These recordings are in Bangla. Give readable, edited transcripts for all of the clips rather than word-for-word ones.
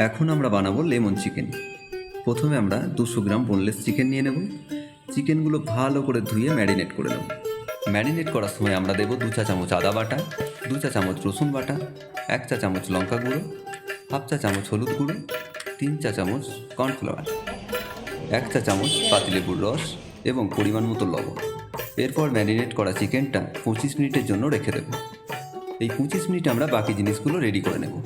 এখন আমরা বানাবো লেমন চিকেন। প্রথমে আমরা 200 গ্রাম বোনলেস চিকেন নিয়ে নেব। চিকেনগুলো ভালো করে ধুয়ে ম্যারিনেট করে নেব। ম্যারিনেট করার সময় আমরা দেবো 2 চা চামচ আদা বাটা, 2 চা চামচ রসুন বাটা, 1 চা চামচ লঙ্কা গুঁড়ো, হাফ চা চামচ হলুদ গুঁড়ো, 3 চা চামচ কর্নফ্লাওয়ার, 1 চা চামচ পাতিলেবুর রস এবং পরিমাণ মতো লবণ। এরপর ম্যারিনেট করা চিকেনটা 25 মিনিটের জন্য রেখে দেব। এই 25 মিনিটে আমরা বাকি জিনিসগুলো রেডি করে নেব।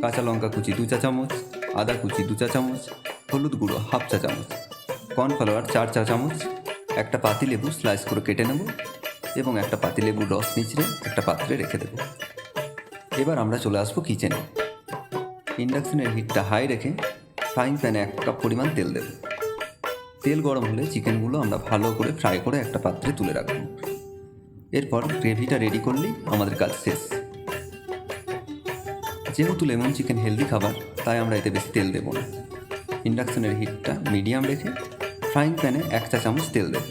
কাঁচা লঙ্কা কুচি 2 চা চামচ, আদা কুচি 2 চা চামচ, হলুদ গুঁড়ো হাফ চা চামচ, কর্নফ্লাওয়ার 4 চা চামচ, একটা পাতিলেবু স্লাইস করে কেটে নেব এবং একটা পাতিলেবুর রস নিচড়ে একটা পাত্রে রেখে দেব। এবার আমরা চলে আসবো কিচেনে। ইন্ডাকশনের হিটটা হাই রেখে ফ্রাইং প্যানে 1 কাপ পরিমাণ তেল দেব। তেল গরম হলে চিকেনগুলো আমরা ভালো করে ফ্রাই করে একটা পাত্রে তুলে রাখব। এরপর গ্রেভিটা রেডি করলেই আমাদের কাজ শেষ। যেহেতু লেমন চিকেন হেলদি খাবার, তাই আমরা এতে বেশি তেল দেবো না। ইন্ডাকশনের হিটটা মিডিয়াম রেখে ফ্রাইং প্যানে 1 চা চামচ তেল দেব।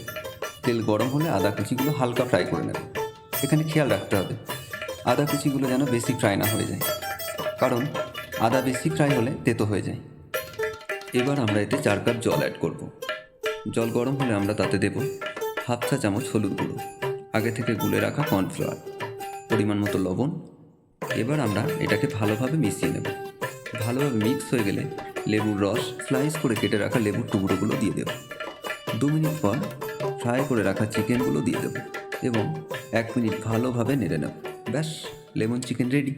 তেল গরম হলে আদা কুচিগুলো হালকা ফ্রাই করে নেব। এখানে খেয়াল রাখতে হবে আদা কুচিগুলো যেন বেশি ফ্রাই না হয়ে যায়, কারণ আদা বেশি ফ্রাই হলে তেতো হয়ে যায়। এবার আমরা এতে 4 কাপ জল অ্যাড করব। জল গরম হলে আমরা তাতে দেব হাফ চা চামচ হলুদ গুঁড়ো, আগে থেকে গুলে রাখা কর্নফ্লাওয়ার, পরিমাণ মতো লবণ। এবার আমরা এটাকে ভালোভাবে মিশিয়ে নেব। ভালোভাবে মিক্স হয়ে গেলে লেবুর রস স্লাইস করে কেটে রাখা লেবুর টুকরোগুলো দিয়ে দেব। 2 মিনিট পর ফ্রাই করে রাখা চিকেনগুলো দিয়ে দেব এবং 1 মিনিট ভালোভাবে নেড়ে নেব। ব্যাস, লেমন চিকেন রেডি।